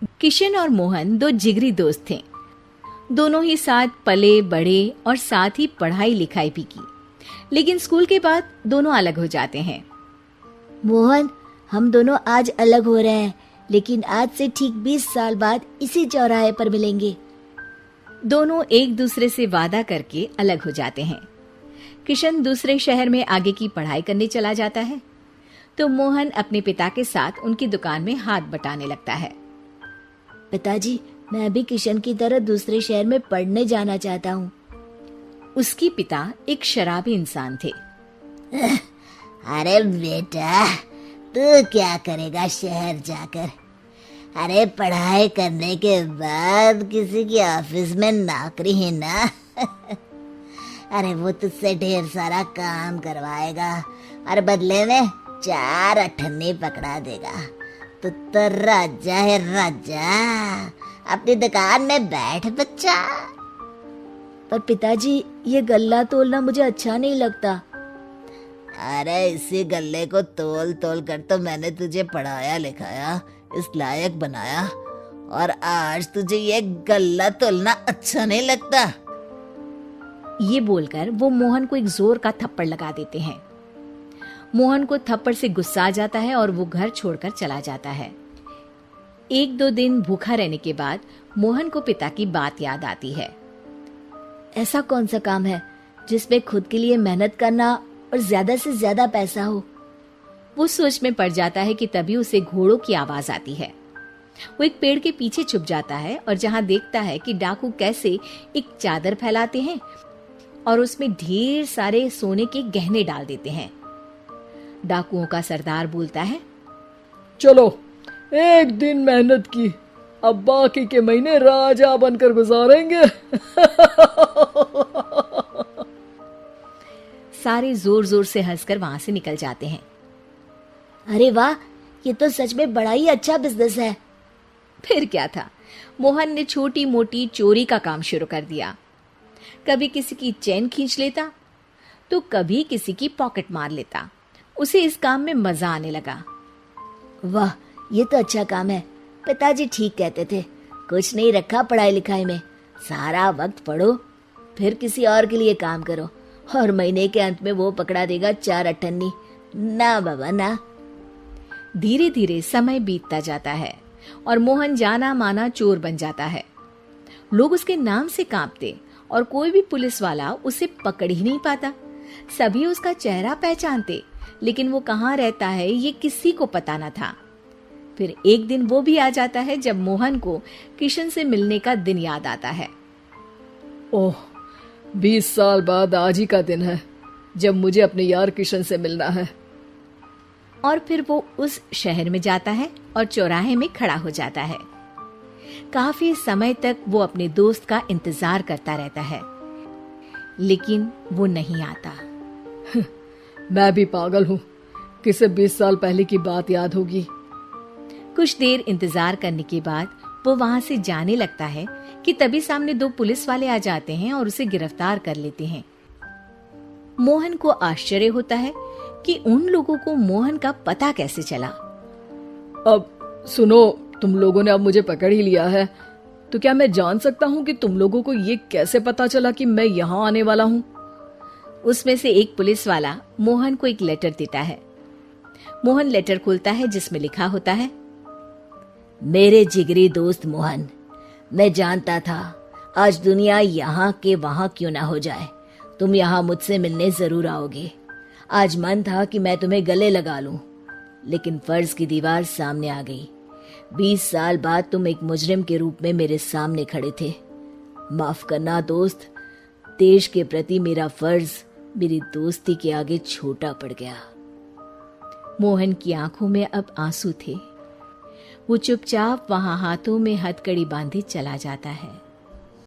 किशन और मोहन दो जिगरी दोस्त थे। दोनों ही साथ पले बढ़े और साथ ही पढ़ाई लिखाई भी की, लेकिन स्कूल के बाद दोनों अलग हो जाते हैं। मोहन, हम दोनों आज अलग हो रहे हैं, लेकिन आज से ठीक 20 साल बाद इसी चौराहे पर मिलेंगे। दोनों एक दूसरे से वादा करके अलग हो जाते हैं। किशन दूसरे शहर में आगे की पढ़ाई करने चला जाता है, तो मोहन अपने पिता के साथ उनकी दुकान में हाथ बटाने लगता है। पिताजी, मैं भी किशन की तरह दूसरे शहर में पढ़ने जाना चाहता हूँ। उसके पिता एक शराबी इंसान थे। अरे बेटा, तू क्या करेगा शहर जाकर? अरे पढ़ाई करने के बाद किसी की ऑफिस में नौकरी है ना। अरे वो तुझसे ढेर सारा काम करवाएगा और बदले में 4 अठन्नी पकड़ा देगा। तो राजा है राजा, अपनी दुकान में बैठ बच्चा। पर पिताजी, ये गल्ला तोलना मुझे अच्छा नहीं लगता। अरे इसी गल्ले को तोल तोल कर तो मैंने तुझे पढ़ाया लिखाया, इस लायक बनाया, और आज तुझे ये गल्ला तोलना अच्छा नहीं लगता। ये बोलकर वो मोहन को एक जोर का थप्पड़ लगा देते हैं। मोहन को थप्पड़ से गुस्सा आ जाता है और वो घर छोड़कर चला जाता है। 1-2 दिन भूखा रहने के बाद मोहन को पिता की बात याद आती है। ऐसा कौन सा काम है जिसमें खुद के लिए मेहनत करना और ज्यादा से ज्यादा पैसा हो? वो सोच में पड़ जाता है कि तभी उसे घोड़ों की आवाज आती है। वो एक पेड़ के पीछे छुप जाता है और जहां देखता है कि डाकू कैसे एक चादर फैलाते हैं और उसमें ढेर सारे सोने के गहने डाल देते हैं। डाकुओं का सरदार बोलता है, चलो, एक दिन मेहनत की, अब बाकी के महीने राजा बनकर गुजारेंगे। सारे जोर जोर से हंसकर वहां से निकल जाते हैं। अरे वाह, ये तो सच में बड़ा ही अच्छा बिजनेस है। फिर क्या था, मोहन ने छोटी मोटी चोरी का काम शुरू कर दिया। कभी किसी की चेन खींच लेता तो कभी किसी की पॉकेट मार लेता। उसे इस काम में मजा आने लगा। वाह, ये तो अच्छा काम है। पिताजी ठीक कहते थे, कुछ नहीं रखा पढ़ाई लिखाई में, सारा वक्त पढ़ो, फिर किसी और के लिए काम करो, और महीने के अंत में वो पकड़ा देगा 4 अठन्नी। ना बाबा ना। धीरे धीरे समय बीतता जाता है और मोहन जाना माना चोर बन जाता है। लोग उसके नाम से कांपते और कोई भी पुलिस वाला उसे पकड़ ही नहीं पाता। सभी उसका चेहरा पहचानते, लेकिन वो कहाँ रहता है ये किसी को पता न था। फिर एक दिन वो भी आ जाता है जब मोहन को किशन से मिलने का दिन याद आता है। ओह, 20 साल बाद आज ही का दिन है जब मुझे अपने यार किशन से मिलना है। और फिर वो उस शहर में जाता है और चौराहे में खड़ा हो जाता है। काफी समय तक वो अपने दोस्त का इंतजार करता रहता है, लेकिन वो नहीं आता। मैं भी पागल हूँ, किसे 20 साल पहले की बात याद होगी। कुछ देर इंतजार करने के बाद वो वहां से जाने लगता है कि तभी सामने 2 पुलिस वाले आ जाते हैं और उसे गिरफ्तार कर लेते हैं। मोहन को आश्चर्य होता है कि उन लोगों को मोहन का पता कैसे चला। अब सुनो, तुम लोगों ने अब मुझे पकड़ ही लिया है, तो क्या मैं जान सकता हूँ कि तुम लोगों को ये कैसे पता चला कि मैं यहाँ आने वाला हूँ? उसमें से एक पुलिस वाला मोहन को एक लेटर देता है। मोहन लेटर खोलता है जिसमें लिखा होता है, मेरे जिगरी दोस्त मोहन, मैं जानता था आज दुनिया यहाँ के वहां क्यों ना हो जाए, तुम यहाँ मुझसे मिलने जरूर आओगे। आज मन था कि मैं तुम्हें गले लगा लूं, लेकिन फर्ज की दीवार सामने आ गई। 20 साल बाद तुम एक मुजरिम के रूप में मेरे सामने खड़े थे। माफ करना दोस्त, देश के प्रति मेरा फर्ज मेरी दोस्ती के आगे छोटा पड़ गया। मोहन की आंखों में अब आंसू थे। वो चुपचाप वहां हाथों में हथकड़ी बांधे चला जाता है।